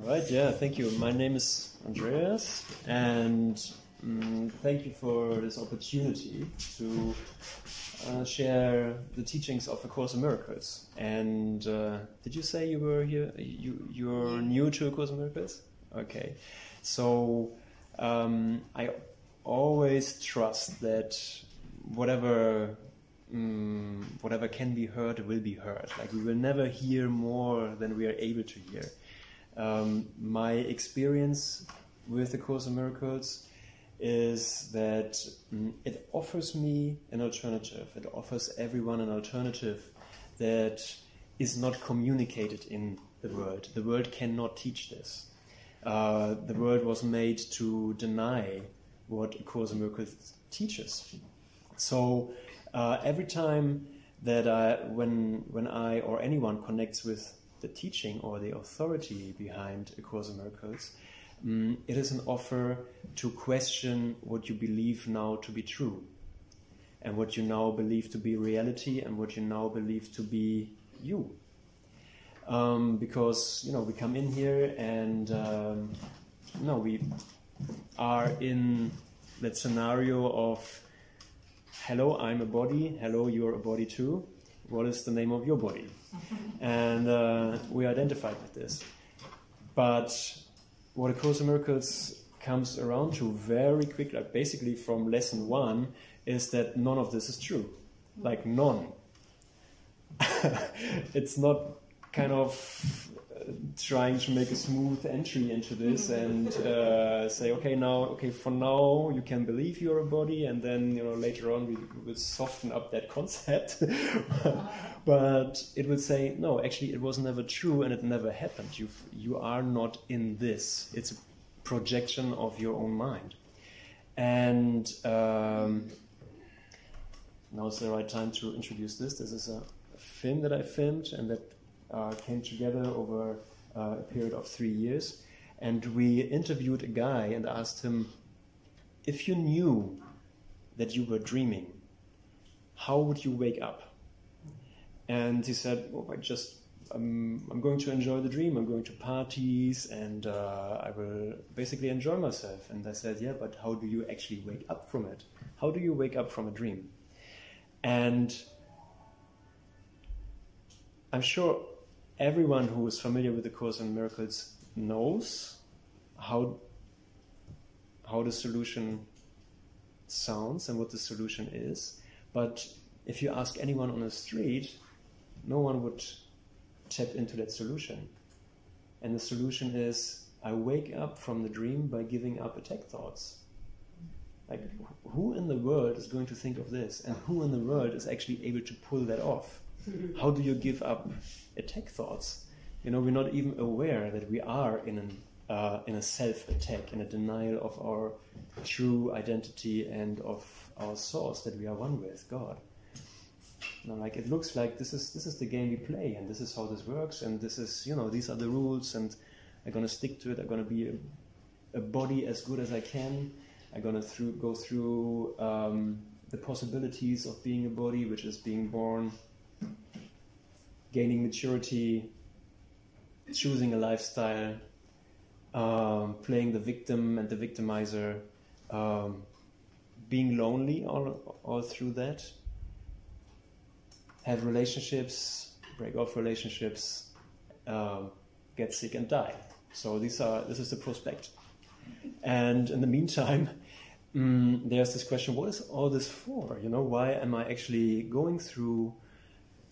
Right, yeah, thank you. My name is Andreas, and thank you for this opportunity to share the teachings of A Course in Miracles. And did you say you were here? You're new to A Course in Miracles? Okay. So I always trust that whatever can be heard will be heard. Like, we will never hear more than we are able to hear. My experience with the Course in Miracles is that it offers me an alternative. It offers everyone an alternative that is not communicated in the world. The world cannot teach this. The world was made to deny what A Course in Miracles teaches. So every time that when I or anyone connects with the teaching or the authority behind A Course in Miracles, it is an offer to question what you believe now to be true, and what you now believe to be reality, and what you now believe to be you. Because we come in here and we are in that scenario of, hello, I'm a body, hello, you're a body too. What is the name of your body? And we identified with this. But what A Course in Miracles comes around to very quickly, like basically from lesson 1, is that none of this is true. Like, none. It's not kind of trying to make a smooth entry into this and say, okay, for now you can believe you're a body, and then later on we will soften up that concept. But it would say, no, actually it was never true and it never happened. You are not in this. It's a projection of your own mind. And now is the right time to introduce this. This is a film that I filmed and that came together over a period of 3 years, and we interviewed a guy and asked him, if you knew that you were dreaming, how would you wake up? And he said, I'm going to enjoy the dream, I'm going to parties, and I will basically enjoy myself. And I said, yeah, but how do you actually wake up from it? How do you wake up from a dream? And I'm sure everyone who is familiar with the Course in Miracles knows how the solution sounds and what the solution is. But if you ask anyone on the street, no one would tap into that solution. And the solution is, I wake up from the dream by giving up attack thoughts. Like, who in the world is going to think of this? And who in the world is actually able to pull that off? How do you give up attack thoughts? We're not even aware that we are in a self-attack, in a denial of our true identity and of our source, that we are one with God. Like, it looks like this is the game we play, and this is how this works, and this is these are the rules, and I'm gonna stick to it. I'm gonna be a body as good as I can. I'm gonna go through the possibilities of being a body, which is being born, gaining maturity, choosing a lifestyle, playing the victim and the victimizer, being lonely all through that, have relationships, break off relationships, get sick and die. So this is the prospect. And in the meantime, there's this question, what is all this for? Why am I actually going through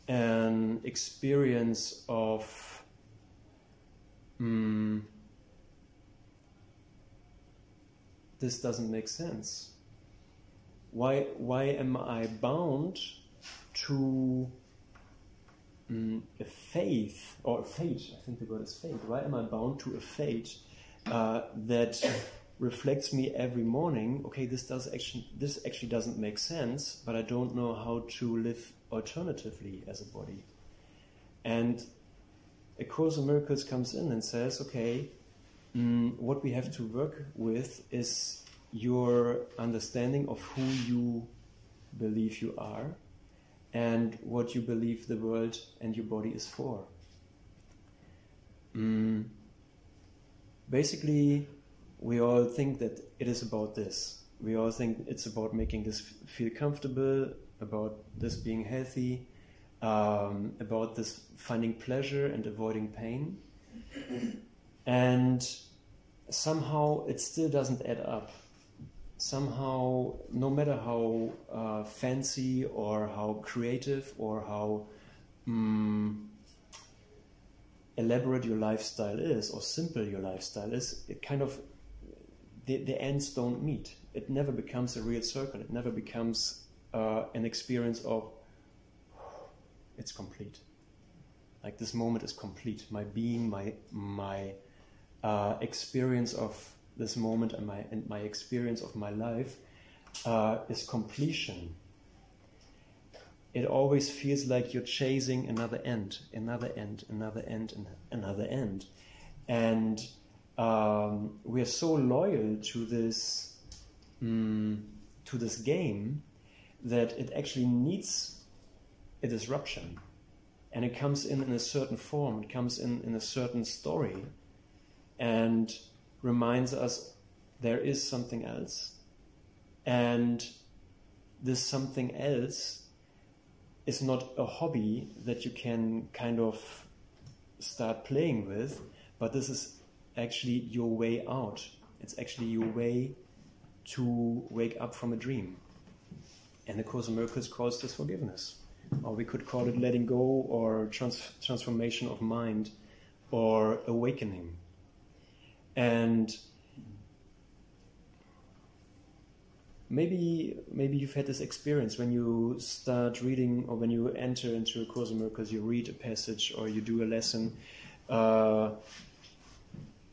an experience of this doesn't make sense? Why am I bound to a faith, or a fate? I think the word is fate. Why am I bound to a fate that reflects me every morning? Okay, this actually doesn't make sense, but I don't know how to live alternatively as a body. And A Course in Miracles comes in and says, okay, what we have to work with is your understanding of who you believe you are and what you believe the world and your body is for. basically, we all think that it is about this. We all think it's about making this feel comfortable, about this being healthy, about this finding pleasure and avoiding pain. And somehow it still doesn't add up. Somehow, no matter how fancy or how creative or how elaborate your lifestyle is or simple your lifestyle is, it kind of, the ends don't meet. It never becomes a real circle. It never becomes an experience of, it's complete. Like this moment is complete. My being, my experience of this moment and my experience of my life is completion. It always feels like you're chasing another end, another end, another end, and another end. And we are so loyal to this game that it actually needs a disruption. And it comes in a certain form, it comes in a certain story, and reminds us there is something else. And this something else is not a hobby that you can kind of start playing with, but this is actually your way out. It's actually your way to wake up from a dream. And the Course in Miracles calls this forgiveness. Or we could call it letting go, or transformation of mind, or awakening. And maybe you've had this experience when you start reading, or when you enter into a Course in Miracles, you read a passage or you do a lesson. Do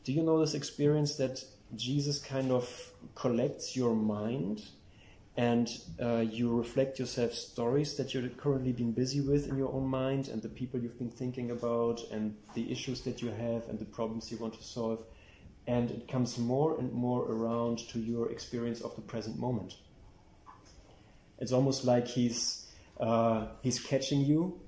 you know this experience that Jesus kind of collects your mind, and you reflect yourself stories that you're currently been busy with in your own mind, and the people you've been thinking about, and the issues that you have, and the problems you want to solve, and it comes more and more around to your experience of the present moment. It's almost like he's catching you,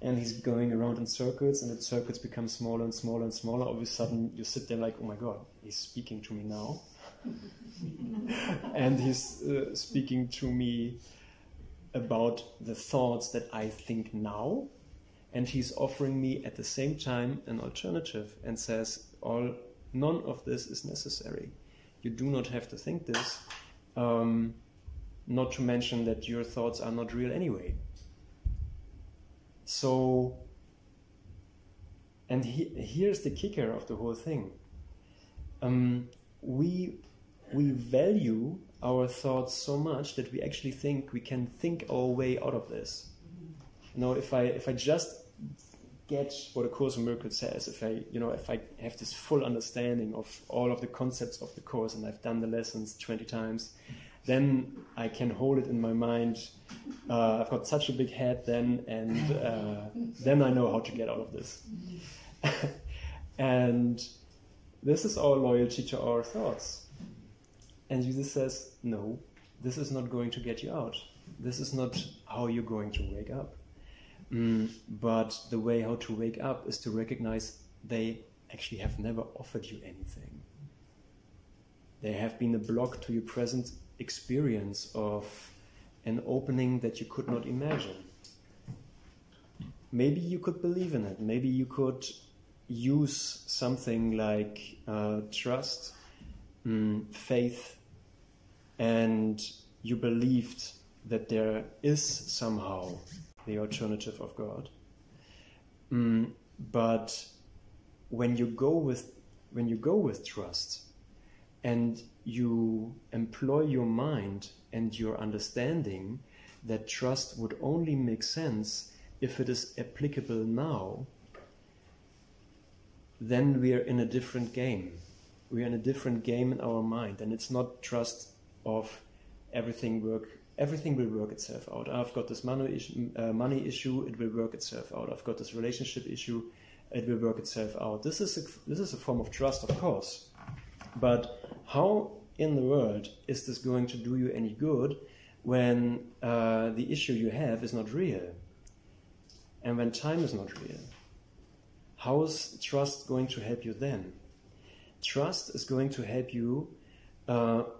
and he's going around in circles, and the circles become smaller and smaller and smaller. All of a sudden, you sit there like, oh my God, he's speaking to me now. And he's speaking to me about the thoughts that I think now, and he's offering me at the same time an alternative, and says, none of this is necessary. You do not have to think this, not to mention that your thoughts are not real anyway. So, and here's the kicker of the whole thing. We value our thoughts so much that we actually think we can think our way out of this. You know, if I just get what A Course in Miracles says, if I have this full understanding of all of the concepts of the Course, and I've done the lessons 20 times, then I can hold it in my mind. I've got such a big head then, and then I know how to get out of this. And this is our loyalty to our thoughts. And Jesus says, no, this is not going to get you out. This is not how you're going to wake up. But the way how to wake up is to recognize they actually have never offered you anything. They have been a block to your present experience of an opening that you could not imagine. Maybe you could believe in it. Maybe you could use something like trust, faith, and you believed that there is somehow the alternative of God. But when you go with trust, and you employ your mind and your understanding that trust would only make sense if it is applicable now, then we are in a different game. We are in a different game in our mind, and it's not trust of everything will work itself out. I've got this money issue, it will work itself out. I've got this relationship issue, it will work itself out. This is a form of trust, of course. But how in the world is this going to do you any good when the issue you have is not real? And when time is not real? How is trust going to help you then? trust is going to help you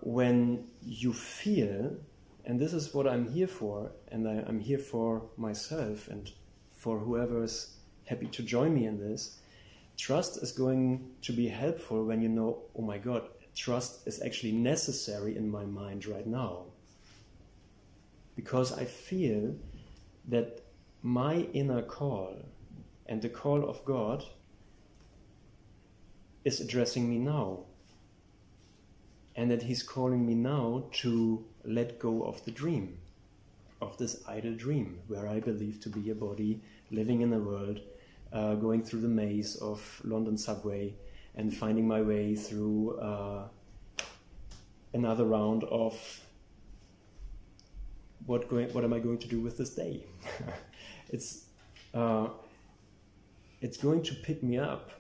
when you feel, and this is what I'm here for, and I'm here for myself and for whoever's happy to join me in this. Trust is going to be helpful when you know, oh my God, trust is actually necessary in my mind right now. Because I feel that my inner call and the call of God is addressing me now. And that He's calling me now to let go of the dream, of this idle dream, where I believe to be a body living in a world, going through the maze of London subway and finding my way through another round of what am I going to do with this day? It's going to pick me up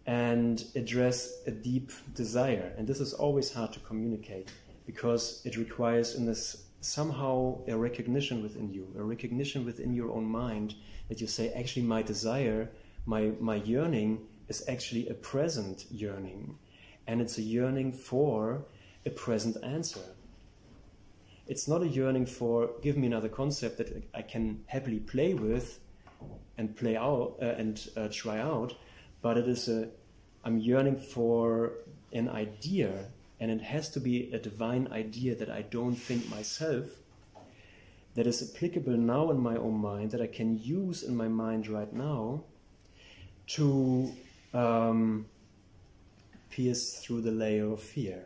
and address a deep desire. And this is always hard to communicate because it requires in this somehow a recognition within you, a recognition within your own mind that you say, actually my desire, my yearning is actually a present yearning. And it's a yearning for a present answer. It's not a yearning for, give me another concept that I can happily play with and play out and try out, but it is I'm yearning for an idea, and it has to be a divine idea that I don't think myself, that is applicable now in my own mind, that I can use in my mind right now to pierce through the layer of fear.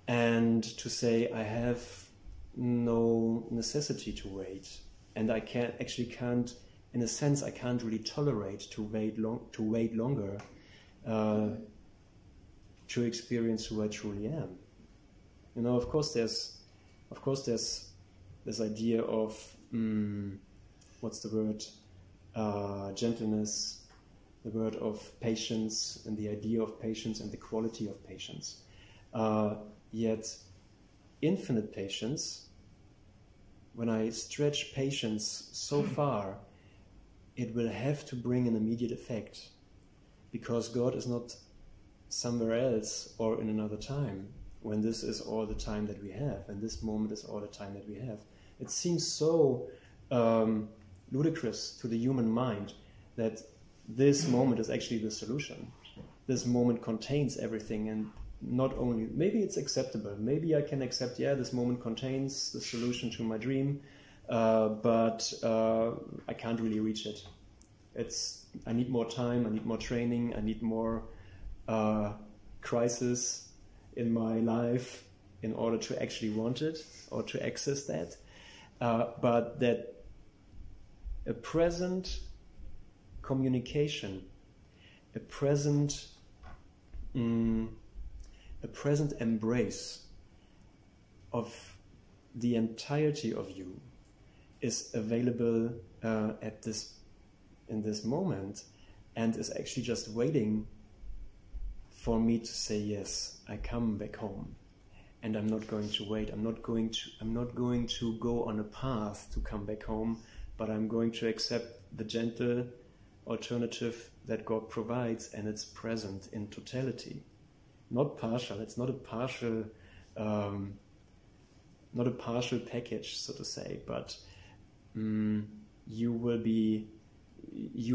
And to say, I have no necessity to wait. And I can't, in a sense, I can't really tolerate to wait longer to experience who I truly am. You know, of course there's this idea of, what's the word? Gentleness, the word of patience, and the idea of patience and the quality of patience. Yet, infinite patience, when I stretch patience so far, it will have to bring an immediate effect, because God is not somewhere else or in another time, when this is all the time that we have, and this moment is all the time that we have. It seems so ludicrous to the human mind that this moment is actually the solution. This moment contains everything, and not only, maybe it's acceptable, maybe I can accept, yeah, this moment contains the solution to my dream, but I can't really reach it. I need more time, I need more training, I need more crisis in my life in order to actually want it or to access that. But that a present communication, a present embrace of the entirety of you is available in this moment, and is actually just waiting for me to say, yes, I come back home, and I'm not going to wait. I'm not going to go on a path to come back home, but I'm going to accept the gentle alternative that God provides, and it's present in totality. Not partial. It's not a partial, package, so to say. But you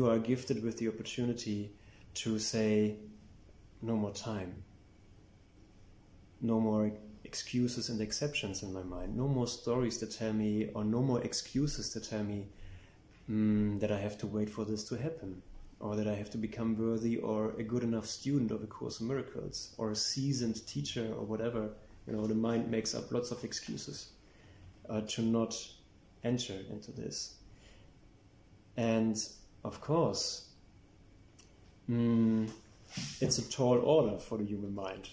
are gifted with the opportunity to say, no more time, no more excuses and exceptions in my mind, no more stories that tell me, or no more excuses that tell me that I have to wait for this to happen, or that I have to become worthy or a good enough student of A Course in Miracles, or a seasoned teacher, or whatever. You know, the mind makes up lots of excuses to not enter into this. And of course, it's a tall order for the human mind.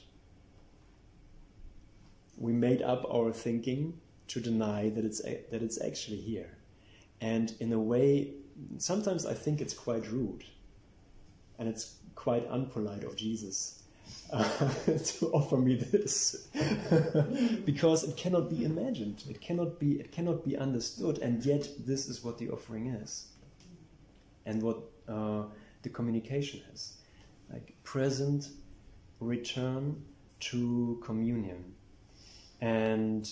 We made up our thinking to deny that it's actually here. And in a way, sometimes I think it's quite rude, and it's quite unpolite of Jesus to offer me this, because it cannot be imagined, it cannot be understood, and yet this is what the offering is, and what the communication is. Like present return to communion. And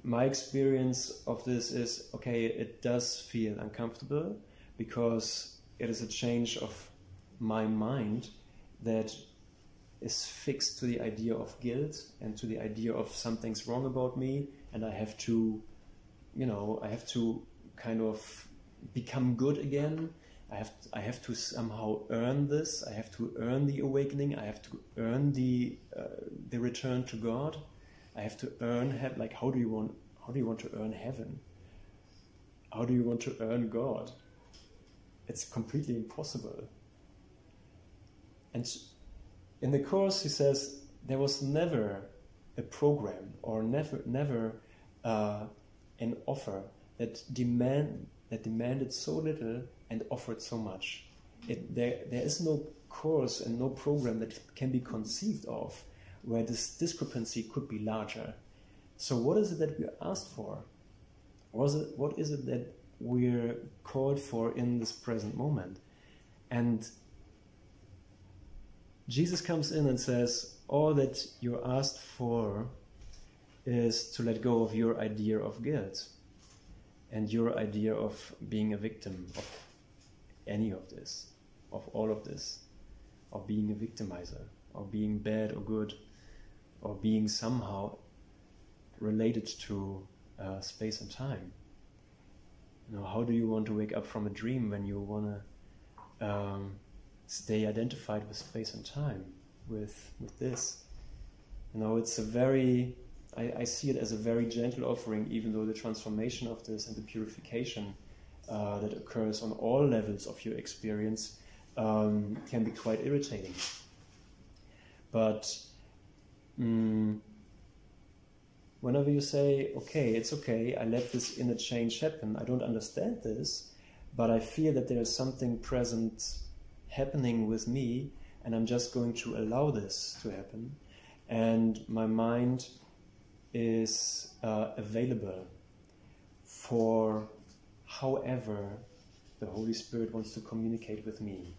my experience of this is, okay, it does feel uncomfortable because it is a change of my mind that is fixed to the idea of guilt and to the idea of something's wrong about me, and I have to, I have to kind of become good again. I have to somehow earn this. I have to earn the awakening. I have to earn the return to God. I have to earn heaven. Like, how do you want to earn heaven? How do you want to earn God? It's completely impossible. And in the Course, he says there was never a program or never an offer that demanded so little and offered so much. There is no course and no program that can be conceived of where this discrepancy could be larger. So what is it that we're asked for? What is it that we're called for in this present moment? And Jesus comes in and says, all that you're asked for is to let go of your idea of guilt and your idea of being a victim of any of this, of all of this, of being a victimizer, or being bad or good, or being somehow related to space and time. How do you want to wake up from a dream when you want to stay identified with space and time, with this? It's a very, I see it as a very gentle offering, even though the transformation of this and the purification that occurs on all levels of your experience can be quite irritating. But whenever you say, okay, it's okay, I let this inner change happen, I don't understand this, but I feel that there is something present happening with me, and I'm just going to allow this to happen, and my mind is available for however the Holy Spirit wants to communicate with me.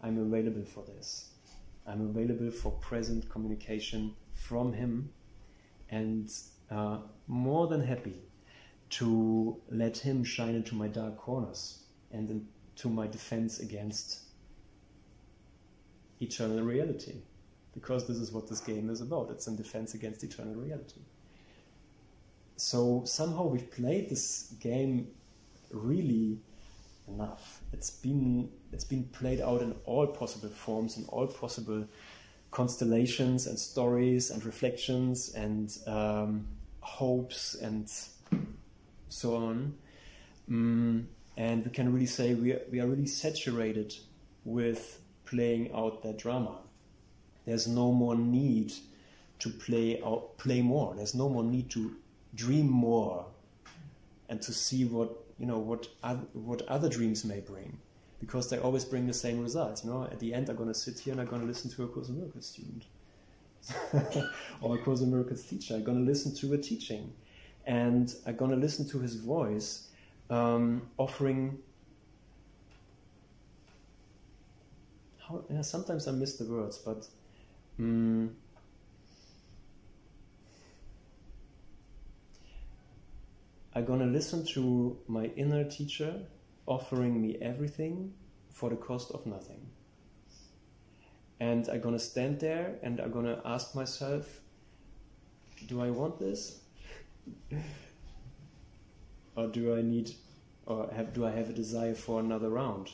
I'm available for this. I'm available for present communication from Him, and more than happy to let Him shine into my dark corners and into my defense against eternal reality, because this is what this game is about. It's in defense against eternal reality. So somehow we've played this game really enough. It's been played out in all possible forms, in all possible constellations and stories and reflections and hopes and so on. And we can really say we are really saturated with playing out that drama. There's no more need to play more. There's no more need to dream more and to see what other dreams may bring, because they always bring the same results. At the end, I'm going to sit here and I'm going to listen to a Course in Miracles student or a Course in Miracles teacher. I'm going to listen to a teaching, and I'm going to listen to his voice offering. Sometimes I miss the words, but I'm going to listen to my inner teacher offering me everything for the cost of nothing. And I'm going to stand there and I'm going to ask myself, do I want this? Or do I have a desire for another round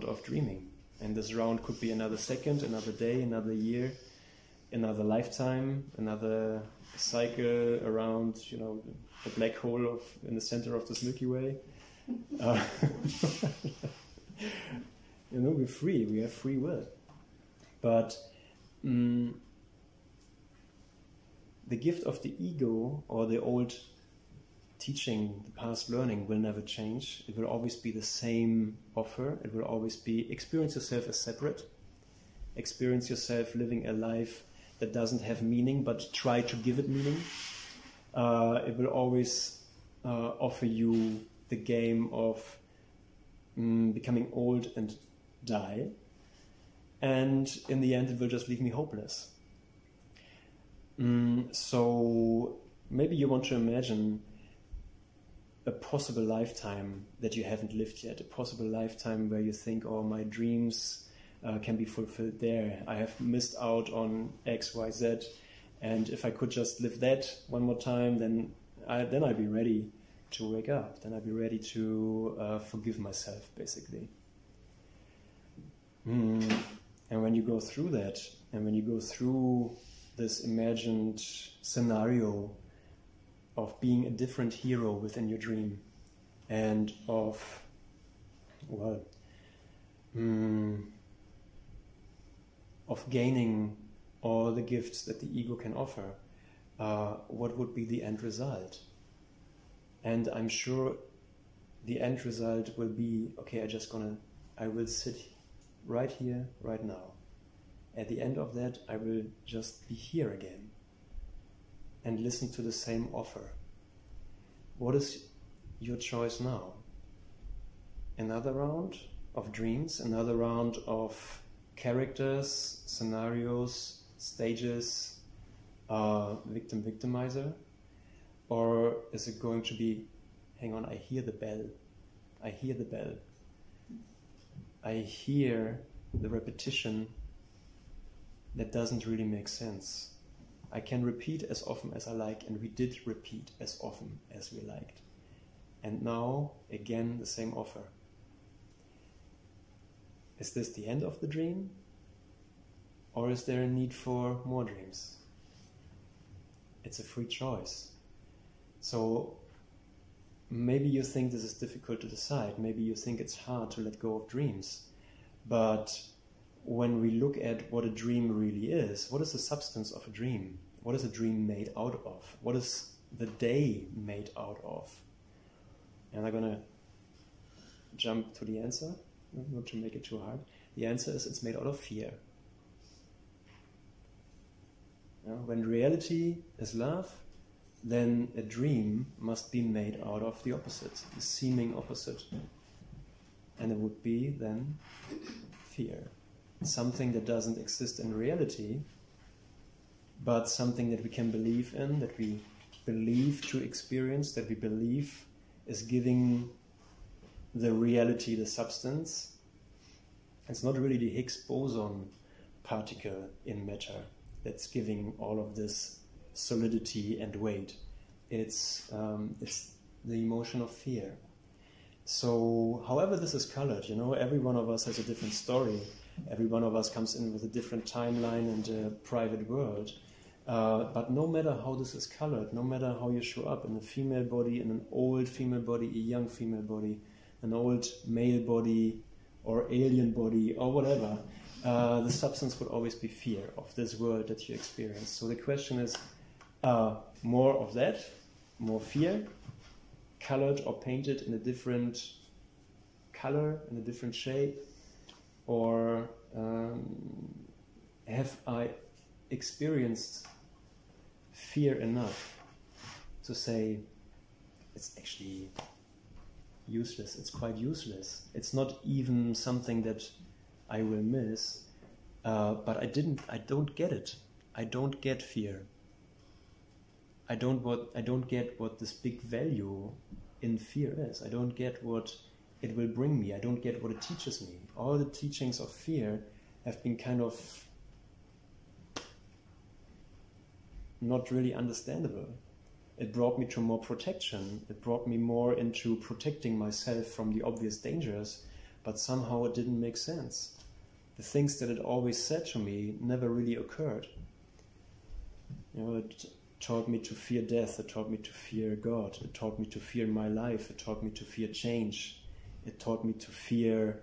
of dreaming? And this round could be another second, another day, another year, another lifetime, another cycle around, the black hole in the center of this Milky Way. We're free. We have free will. But the gift of the ego or the old teaching, the past learning, will never change. It will always be the same offer. It will always be experience yourself as separate. Experience yourself living a life that doesn't have meaning, but try to give it meaning. It will always offer you the game of becoming old and die, and in the end it will just leave me hopeless. So maybe you want to imagine a possible lifetime that you haven't lived yet, a possible lifetime where you think, oh, my dreams can be fulfilled there. I have missed out on X, Y, Z, and if I could just live that one more time, then I'd be ready to wake up. Then I'd be ready to forgive myself, basically. And when you go through that, and when you go through this imagined scenario of being a different hero within your dream, and of, well, of gaining all the gifts that the ego can offer, what would be the end result? And I'm sure the end result will be, okay, I will sit right here, right now. At the end of that, I will just be here again and listen to the same offer. What is your choice now? Another round of dreams, another round of characters, scenarios, stages, victim, victimizer? Or is it going to be, hang on, I hear the bell. I hear the bell. I hear the repetition that doesn't really make sense. I can repeat as often as I like, and we did repeat as often as we liked. And now, again, the same offer. Is this the end of the dream? Or is there a need for more dreams? It's a free choice. So maybe you think this is difficult to decide. Maybe you think it's hard to let go of dreams. But when we look at what a dream really is, what is the substance of a dream? What is a dream made out of? What is the day made out of? And I'm going to jump to the answer, not to make it too hard. The answer is it's made out of fear. When reality is love, then a dream must be made out of the opposite, the seeming opposite. And it would be then fear. Something that doesn't exist in reality, but something that we can believe in, that we believe to experience, that we believe is giving the reality the substance. It's not really the Higgs boson particle in matter that's giving all of this solidity and weight. It's the emotion of fear. So however this is colored, every one of us has a different story. Every one of us comes in with a different timeline and a private world. But no matter how this is colored, no matter how you show up in a female body, in an old female body, a young female body, an old male body, or alien body, or whatever, the substance would always be fear of this world that you experience. So the question is, more of that, more fear, colored or painted in a different color, in a different shape, or have I experienced fear enough to say it's actually useless, it's quite useless, it's not even something that I will miss, but I don't get it. I don't get fear. I don't get what this big value in fear is. I don't get what it will bring me. I don't get what it teaches me. All the teachings of fear have been kind of not really understandable. It brought me to more protection. It brought me more into protecting myself from the obvious dangers, but somehow it didn't make sense. The things that it always said to me never really occurred. It taught me to fear death. It taught me to fear God. It taught me to fear my life. It taught me to fear change. It taught me to fear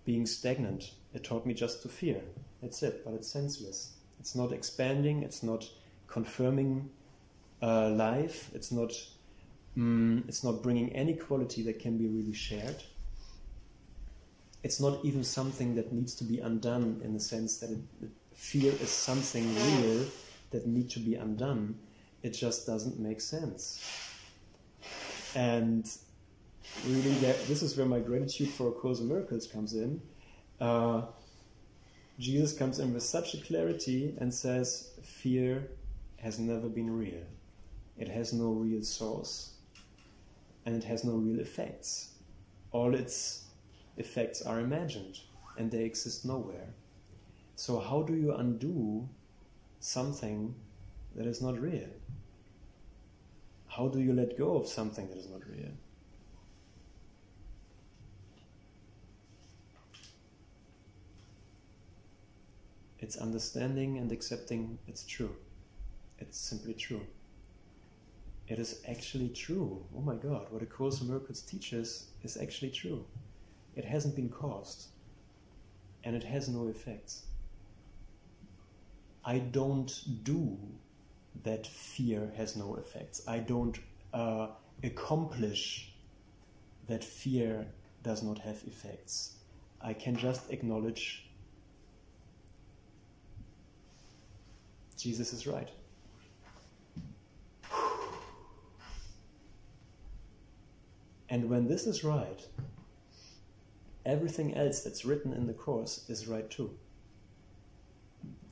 being stagnant. It taught me just to fear. That's it, but it's senseless. It's not expanding. It's not confirming life. It's not bringing any quality that can be really shared. It's not even something that needs to be undone, in the sense that fear is something real that need to be undone. It just doesn't make sense. And really, this is where my gratitude for A Course in Miracles comes in. Jesus comes in with such a clarity and says, fear has never been real. It has no real source, and it has no real effects. All its effects are imagined, and they exist nowhere. So how do you undo something that is not real? How do you let go of something that is not real? It's understanding and accepting it's true. It's simply true. It is actually true. Oh my God, what A Course in Miracles teaches is actually true. It hasn't been caused, and it has no effects. I don't do that fear has no effects. I don't accomplish that fear does not have effects. I can just acknowledge Jesus is right. And when this is right, everything else that's written in the Course is right too.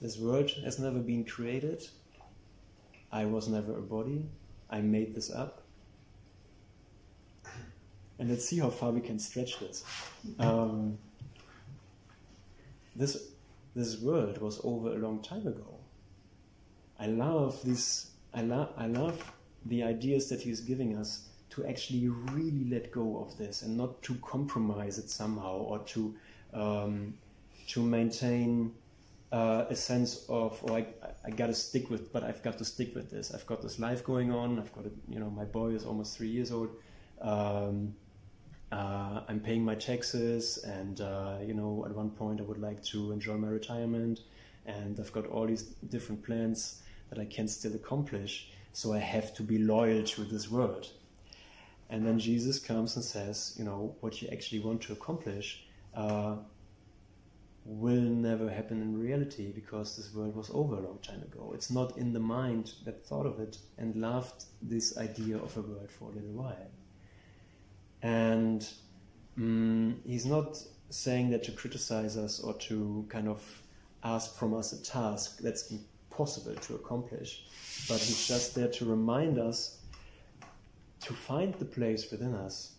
This world has never been created. I was never a body. I made this up. And let's see how far we can stretch this. This world was over a long time ago. I love this. I love the ideas that he's giving us to actually really let go of this and not to compromise it somehow, or to maintain a sense of, oh, I got to stick with, but I've got to stick with this. I've got this life going on. I've got my boy is almost 3 years old. I'm paying my taxes, and at one point I would like to enjoy my retirement, and I've got all these different plans that I can still accomplish. So I have to be loyal to this world. And then Jesus comes and says, what you actually want to accomplish will never happen in reality, because this world was over a long time ago. It's not in the mind that thought of it and loved this idea of a world for a little while. And he's not saying that to criticize us or to kind of ask from us a task that's impossible to accomplish, but he's just there to remind us to find the place within us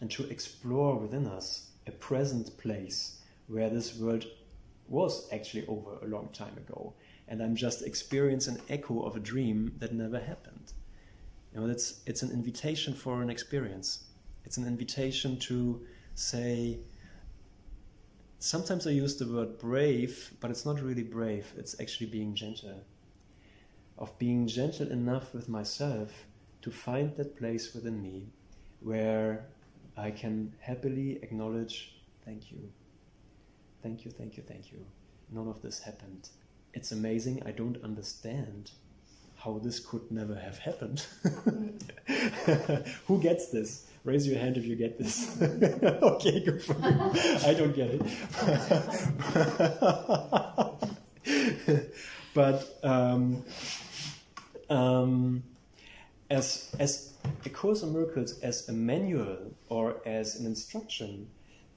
and to explore within us a present place where this world was actually over a long time ago, and I'm just experiencing an echo of a dream that never happened. It's an invitation for an experience. It's an invitation to say, sometimes I use the word brave, but it's not really brave, it's actually being gentle. Of being gentle enough with myself to find that place within me where I can happily acknowledge, thank you, thank you, thank you, thank you. None of this happened. It's amazing. I don't understand how this could never have happened. Who gets this? Raise your hand if you get this. Okay, good for you. I don't get it. But as A Course in Miracles, as a manual or as an instruction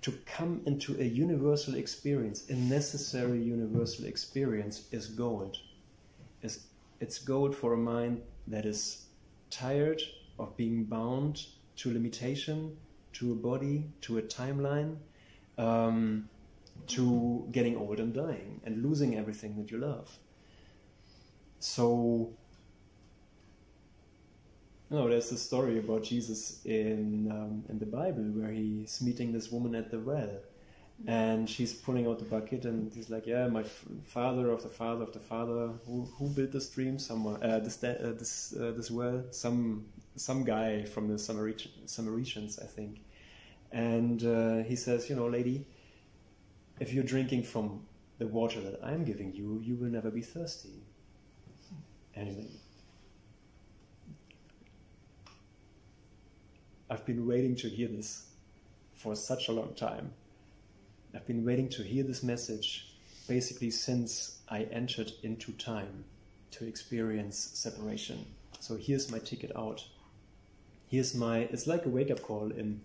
to come into a universal experience, a necessary universal experience, is gold. It's gold for a mind that is tired of being bound to limitation, to a body, to a timeline, to getting old and dying and losing everything that you love. So, there's this story about Jesus in the Bible where he's meeting this woman at the well, and she's pulling out the bucket, and he's like, "Yeah, my father of the father of the father, who built this stream? Someone, this well, some guy from the Samaritans, I think." And he says, "Lady, if you're drinking from the water that I'm giving you, you will never be thirsty." And he's like, I've been waiting to hear this for such a long time. I've been waiting to hear this message basically since I entered into time to experience separation. So here's my ticket out. it's like a wake-up call in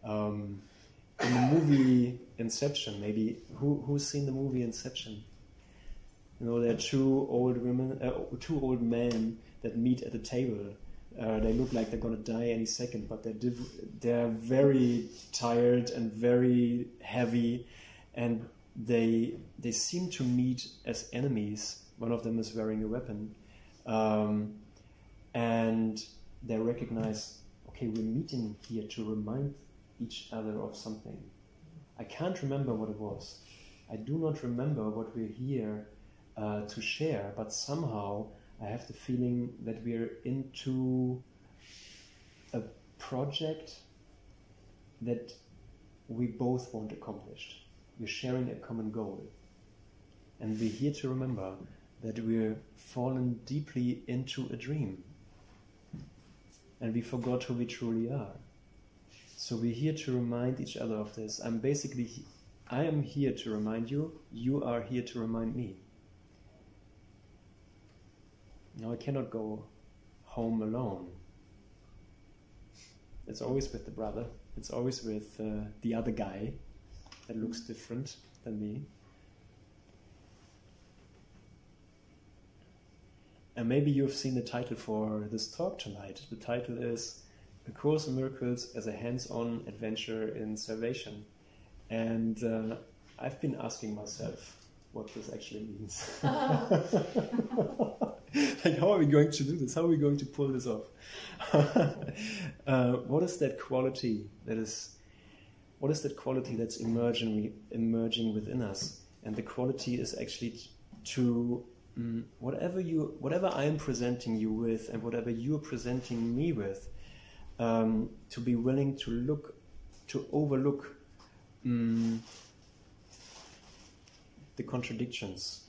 the movie Inception. Maybe who's seen the movie Inception? You know, there are two old men that meet at a table. They look like they're gonna die any second, but they're very tired and very heavy, and they seem to meet as enemies. One of them is wearing a weapon, and they recognize, okay, we're meeting here to remind each other of something. I can't remember what it was. I do not remember what we're here to share, but somehow I have the feeling that we're into a project that we both want accomplished. We're sharing a common goal. And we're here to remember that we're fallen deeply into a dream. And we forgot who we truly are. So we're here to remind each other of this. I am here to remind you, you are here to remind me. Now I cannot go home alone. It's always with the brother. It's always with the other guy that looks different than me. And maybe you've seen the title for this talk tonight. The title is A Course in Miracles as a Hands-on Adventure in Salvation. And I've been asking myself what this actually means. Like, how are we going to do this? How are we going to pull this off? What is that quality that's emerging within us? And the quality is actually to whatever I am presenting you with, and whatever you are presenting me with, to be willing to overlook the contradictions,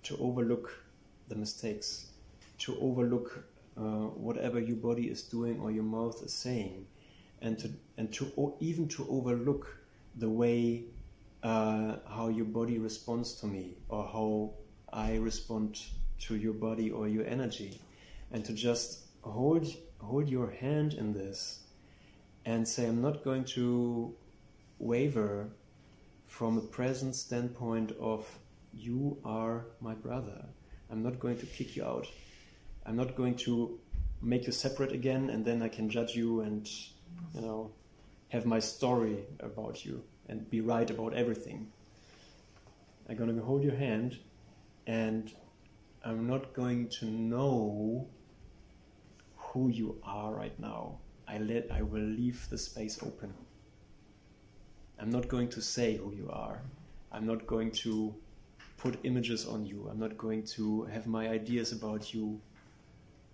to overlook the mistakes, to overlook whatever your body is doing or your mouth is saying, and to even to overlook the way how your body responds to me, or how I respond to your body or your energy, and to just hold your hand in this and say, I'm not going to waver from a present standpoint of you are my brother. I'm not going to kick you out. I'm not going to make you separate again, and then I can judge you and, have my story about you and be right about everything. I'm going to hold your hand, and I'm not going to know who you are right now. I will leave the space open. I'm not going to say who you are. I'm not going to put images on you. I'm not going to have my ideas about you,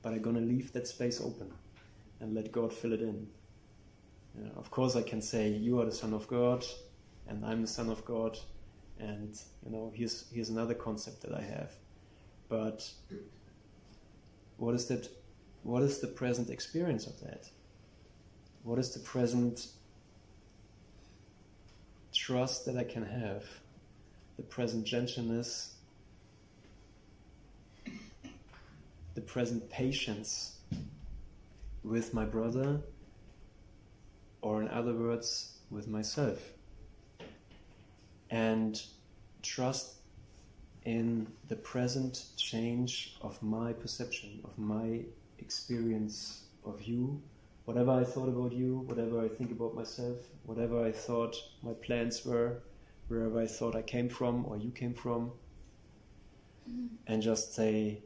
but I'm going to leave that space open and let God fill it in. Of course I can say, you are the Son of God, and I'm the Son of God, and here's another concept that I have. But what is that? What is the present experience of that? What is the present trust that I can have? The present gentleness, the present patience with my brother, or in other words, with myself. And trust in the present change of my perception, of my experience of you, whatever I thought about you, whatever I think about myself, whatever I thought my plans were, wherever I thought I came from or you came from, and just say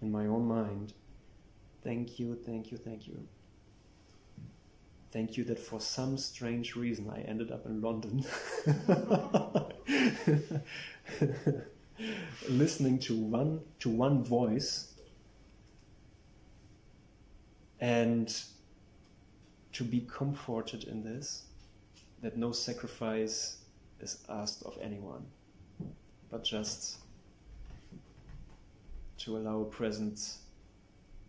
in my own mind, thank you, thank you, thank you. Thank you that for some strange reason I ended up in London listening to one voice, and to be comforted in this, that no sacrifice is asked of anyone, but just to allow a present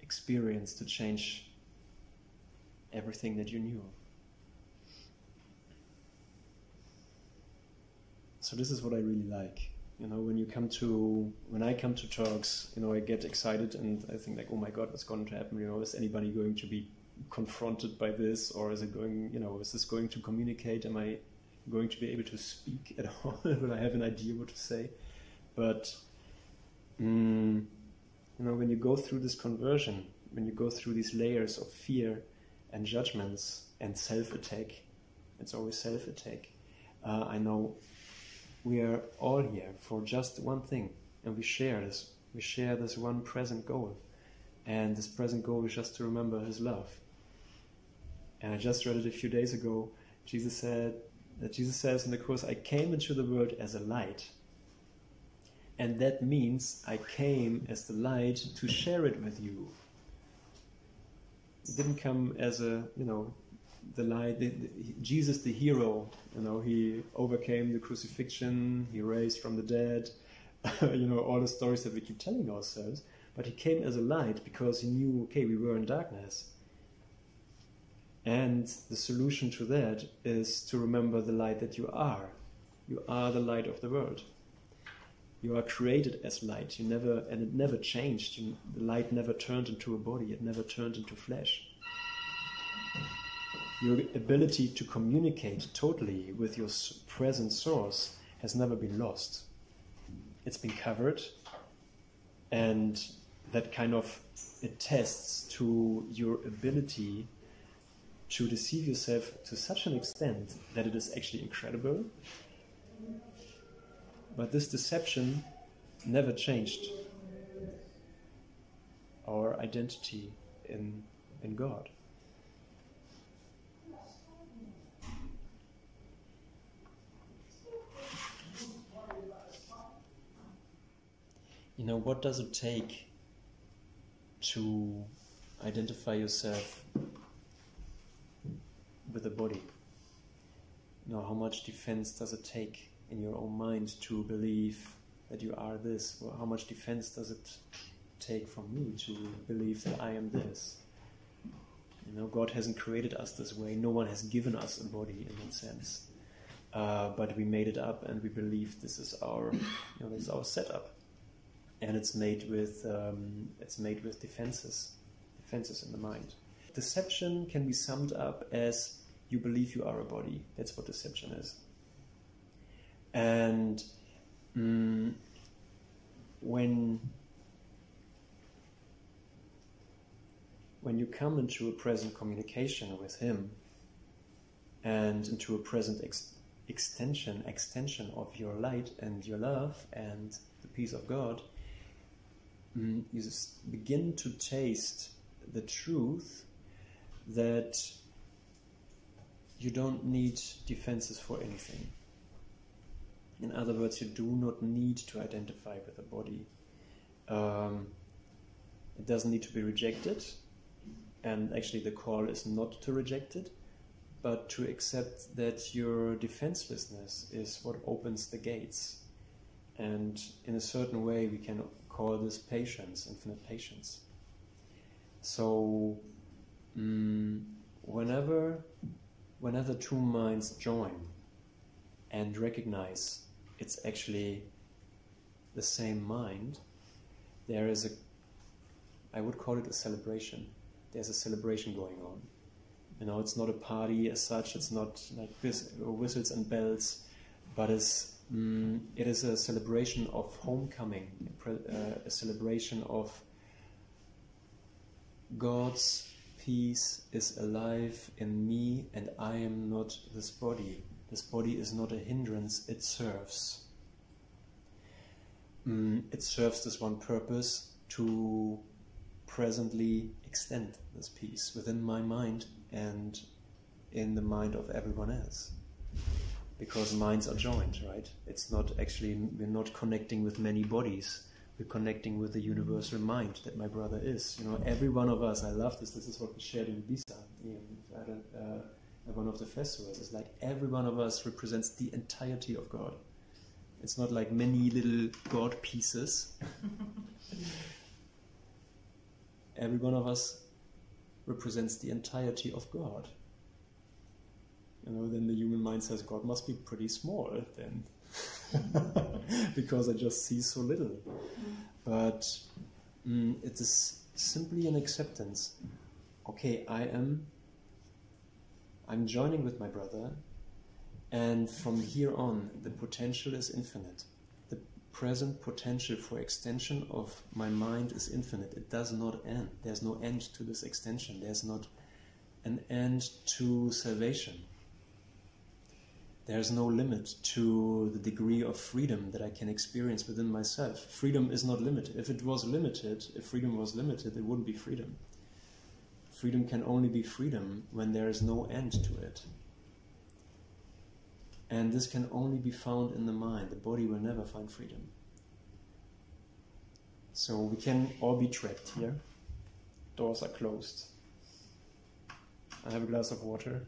experience to change everything that you knew. So this is what I really like. When I come to talks, I get excited and I think like, oh my God, what's going to happen? Is anybody going to be confronted by this, or is it going, is this going to communicate? Am I going to be able to speak at all? Will I have an idea what to say? But, when you go through this conversion, when you go through these layers of fear and judgments and self-attack, it's always self-attack. I know we are all here for just one thing, and we share this. We share this one present goal. And this present goal is just to remember His love. And I just read it a few days ago. Jesus says in the Course, I came into the world as a light. And that means I came as the light to share it with you. It didn't come as the light. Jesus, the hero, he overcame the crucifixion, he raised from the dead, all the stories that we keep telling ourselves. But he came as a light because he knew, okay, we were in darkness. And the solution to that is to remember the light that you are. You are the light of the world. You are created as light. And it never changed. The light never turned into a body. It never turned into flesh. Your ability to communicate totally with your present source has never been lost. It's been covered, and that kind of attests to your ability to deceive yourself to such an extent that it is actually incredible. But this deception never changed our identity in God. What does it take to identify yourself with the body? How much defense does it take in your own mind to believe that you are this? Or how much defense does it take from me to believe that I am this? God hasn't created us this way. No one has given us a body in that sense. But we made it up, and we believe this is our setup. And it's made with defenses in the mind. Deception can be summed up as you believe you are a body. That's what deception is. And when you come into a present communication with Him and into a present extension of your light and your love and the peace of God, you just begin to taste the truth that you don't need defenses for anything. In other words, you do not need to identify with the body. It doesn't need to be rejected, and actually the call is not to reject it, but to accept that your defenselessness is what opens the gates. And in a certain way we can call this patience, infinite patience. So whenever two minds join and recognize it's actually the same mind, there is I would call it a celebration. There's a celebration going on. It's not a party as such, it's not like whistles and bells, but it is a celebration of homecoming, a celebration of God's peace is alive in me, and I am not this body. This body is not a hindrance, it serves. It serves this one purpose, to presently extend this peace within my mind and in the mind of everyone else. Because minds are joined, right? It's not actually, we're not connecting with many bodies. We're connecting with the universal mind that my brother is. Every one of us, I love this is what we shared in Ibiza, at one of the festivals. It's like every one of us represents the entirety of God. It's not like many little God pieces. Every one of us represents the entirety of God. Then the human mind says, God must be pretty small then, because I just see so little. But it is simply an acceptance okay, I'm joining with my brother, and from here on, the potential is infinite. The present potential for extension of my mind is infinite. It does not end. There's no end to this extension. There's not an end to salvation. There's no limit to the degree of freedom that I can experience within myself. Freedom is not limited. If freedom was limited, it wouldn't be freedom. Freedom can only be freedom when there is no end to it. And this can only be found in the mind. The body will never find freedom. So we can all be trapped here. Doors are closed. I have a glass of water.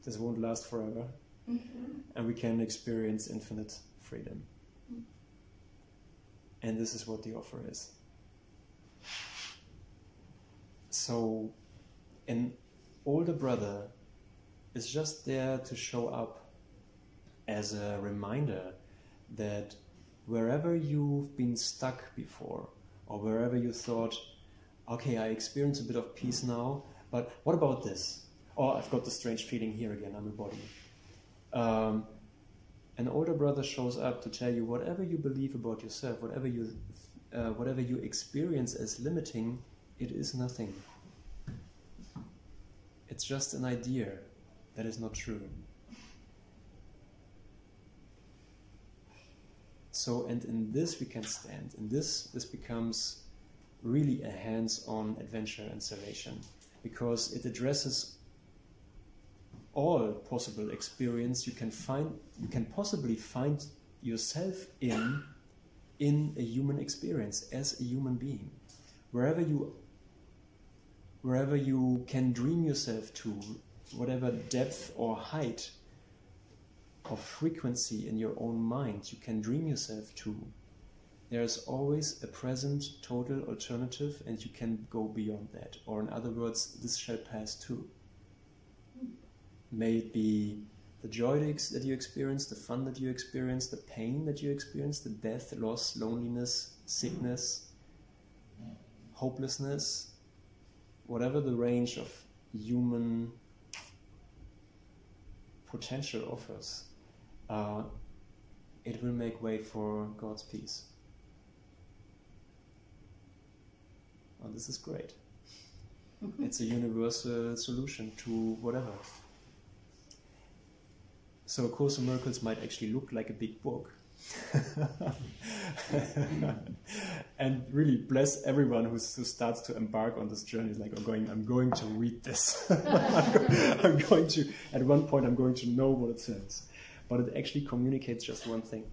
This won't last forever. And we can experience infinite freedom. And this is what the offer is. So an older brother is just there to show up as a reminder that wherever you've been stuck before, or wherever you thought, okay, I experience a bit of peace now, but what about this? Oh, I've got the strange feeling here again, I'm a body. An older brother shows up to tell you whatever you believe about yourself, whatever you experience as limiting, it is nothing. It's just an idea that is not true. So, and in this we can stand. In this becomes really a hands-on adventure and salvation, because it addresses all possible experience you can possibly find yourself in a human experience as a human being. Wherever you can dream yourself to, whatever depth or height of frequency in your own mind you can dream yourself to, there's always a present total alternative, and you can go beyond that. Or in other words, this shall pass too. May it be the joy that you experience, the fun that you experience, the pain that you experience, the death, loss, loneliness, sickness, hopelessness, whatever the range of human potential offers, it will make way for God's peace. Oh, this is great. It's a universal solution to whatever. So A Course in Miracles might actually look like a big book. And really bless everyone who starts to embark on this journey. It's like, I'm going to read this. I'm going to, at one point, I'm going to know what it says. But it actually communicates just one thing.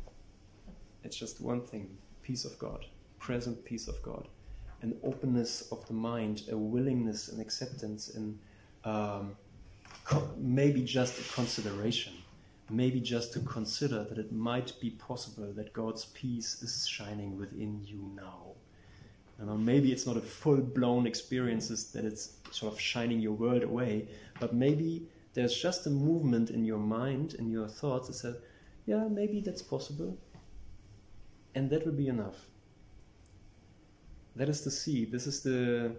It's just one thing: peace of God, present peace of God, an openness of the mind, a willingness and acceptance, and maybe just a consideration. Maybe just to consider that it might be possible that God's peace is shining within you now. Maybe it's not a full-blown experience that it's sort of shining your world away, but maybe there's just a movement in your mind, in your thoughts that says, yeah, maybe that's possible. And that will be enough. That is the seed. This is the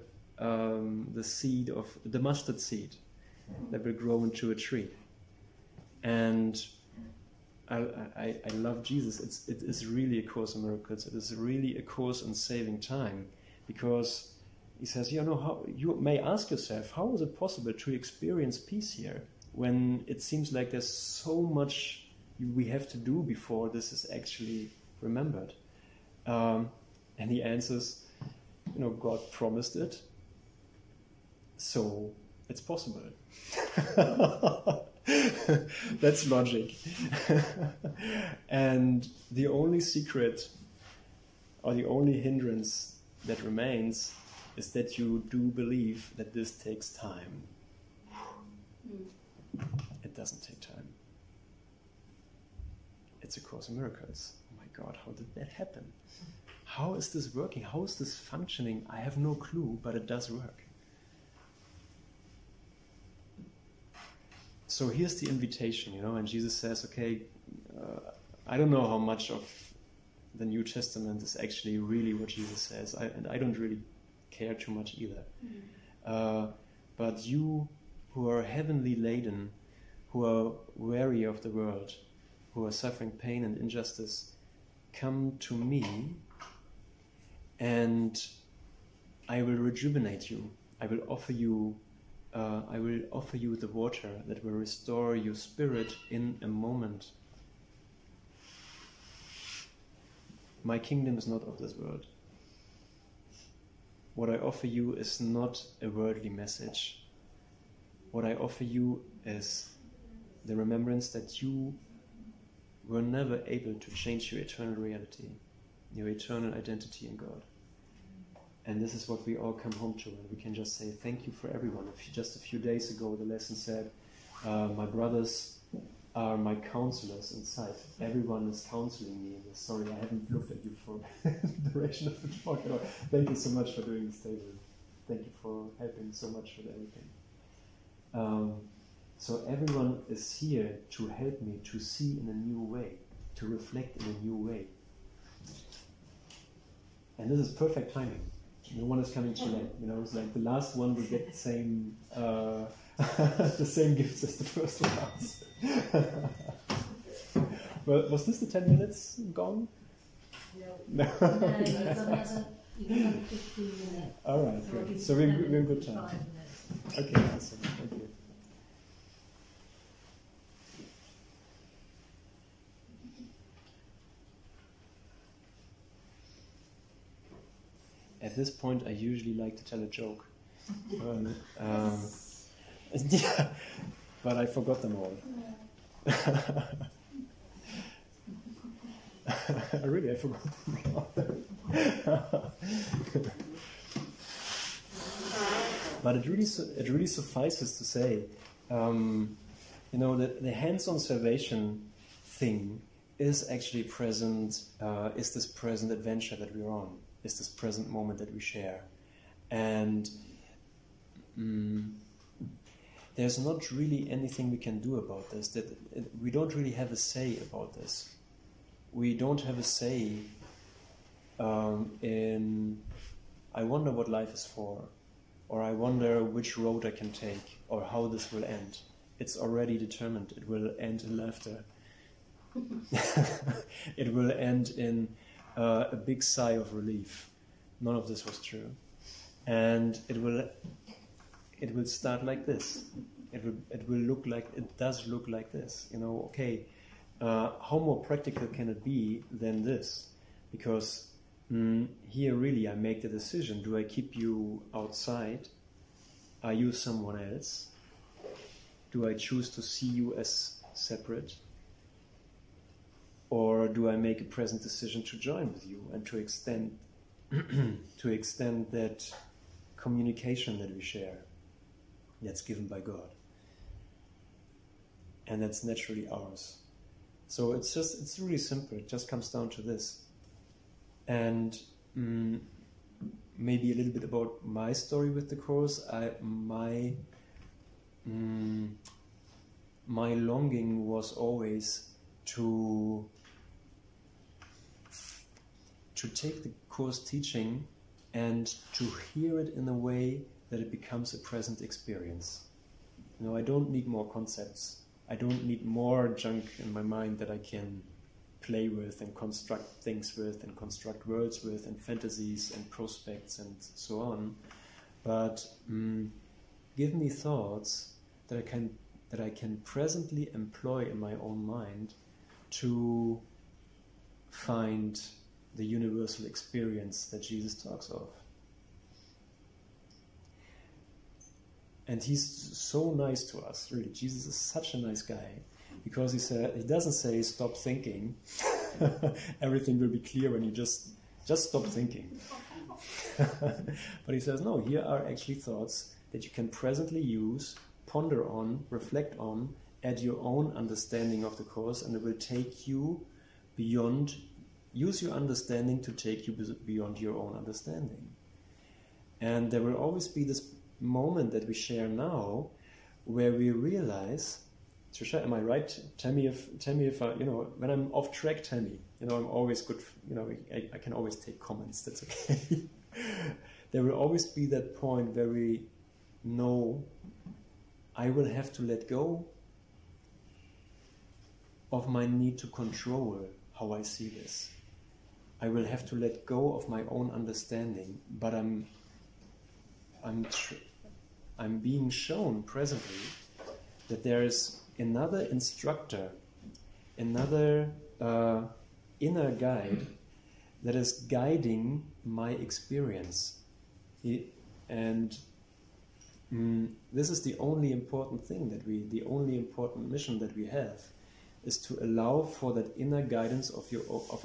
seed of the mustard seed that will grow into a tree. And I love Jesus. It is really a Course in Miracles. It is really a course in saving time, because he says, how you may ask yourself, how is it possible to experience peace here when it seems like there's so much we have to do before this is actually remembered? And he answers, God promised it, so it's possible. That's logic. And the only secret, or the only hindrance that remains, is that you do believe that this takes time. It doesn't take time. It's a Course in Miracles. Oh my God, how did that happen? How is this working? How is this functioning? I have no clue, but it does work. So here's the invitation, and Jesus says, okay, I don't know how much of the New Testament is actually really what Jesus says, and I don't really care too much either. but you who are heavenly laden, who are weary of the world, who are suffering pain and injustice, come to me, and I will rejuvenate you. I will offer you the water that will restore your spirit in a moment. My kingdom is not of this world. What I offer you is not a worldly message. What I offer you is the remembrance that you were never able to change your eternal reality, your eternal identity in God. And this is what we all come home to, and we can just say thank you for everyone. Just a few days ago, the lesson said, my brothers are my counselors inside. Everyone is counseling me. Sorry, I haven't looked at you for the duration of the talk. Thank you so much for doing this table. Thank you for helping so much with everything. So everyone is here to help me to see in a new way, to reflect in a new way. And this is perfect timing. No one is coming too late. It's like the last one will get the same the same gifts as the first ones. Well, was this the 10 minutes gone? No. You got another 15 minutes. All right, great. So we're in good time. Okay, awesome. Thank you. At this point, I usually like to tell a joke. Yeah, but I forgot them all. I forgot them all. But it really suffices to say, the hands-on salvation thing is actually present, is this present adventure that we're on, is this present moment that we share. And there's not really anything we can do about this. We don't really have a say about this. We don't have a say in, I wonder what life is for, or I wonder which road I can take, or how this will end. It's already determined. It will end in laughter. It will end in a big sigh of relief. None of this was true. And it will start like this. It will look like, it does look like this. Okay, how more practical can it be than this? Because here really I make the decision. Do I keep you outside? Are you someone else? Do I choose to see you as separate? Or do I make a present decision to join with you and to extend that communication that we share, that's given by God, and that's naturally ours. So it's really simple. It just comes down to this. And maybe a little bit about my story with the Course. My longing was always to take the Course teaching and to hear it in a way that it becomes a present experience. I don't need more concepts. I don't need more junk in my mind that I can play with and construct things with and construct worlds with and fantasies and prospects and so on. But give me thoughts that I can presently employ in my own mind to find the universal experience that Jesus talks of. And he's so nice to us, really. Jesus is such a nice guy, because he doesn't say stop thinking. Everything will be clear when you just stop thinking. But he says, no, here are actually thoughts that you can presently use, ponder on, reflect on, add your own understanding of the Course, and it will take you beyond. Use your understanding to take you beyond your own understanding. And there will always be this moment that we share now where we realize, Trisha, am I right? Tell me if I, when I'm off track, tell me. I'm always good, I can always take comments, that's okay. There will always be that point where we no, I will have to let go of my need to control how I see this. I will have to let go of my own understanding, but I'm being shown presently that there is another instructor, another inner guide that is guiding my experience. And this is the only important thing the only important mission that we have, is to allow for that inner guidance of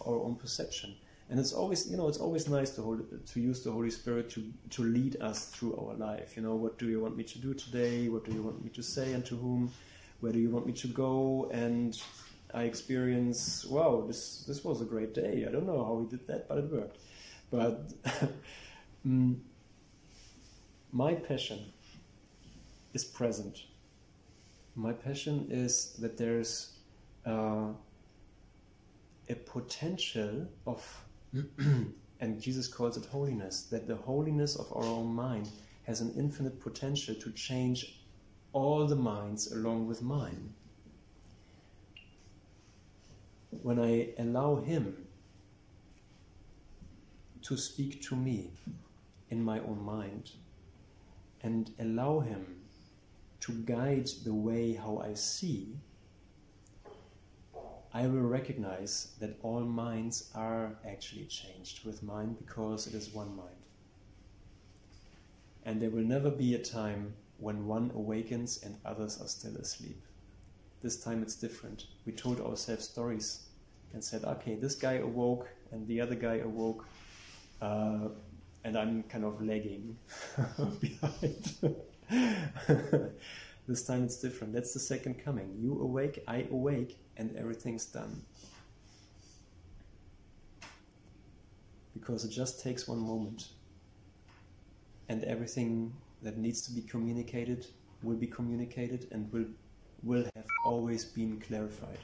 our own perception. And it's always, it's always nice to use the Holy Spirit to lead us through our life. What do you want me to do today? What do you want me to say, and to whom? Where do you want me to go? And I experience, wow, this was a great day. I don't know how we did that, but it worked. But my passion is present. My passion is that there's a potential of, and Jesus calls it holiness, that the holiness of our own mind has an infinite potential to change all the minds along with mine. When I allow Him to speak to me in my own mind, and allow Him to guide the way how I see, I will recognize that all minds are actually changed with mine, because it is one mind. And there will never be a time when one awakens and others are still asleep. This time it's different. We told ourselves stories and said, okay, this guy awoke and the other guy awoke, and I'm kind of lagging behind. This time it's different. That's the second coming. You awake, I awake, and everything's done. Because it just takes one moment. And everything that needs to be communicated will be communicated, and will have always been clarified.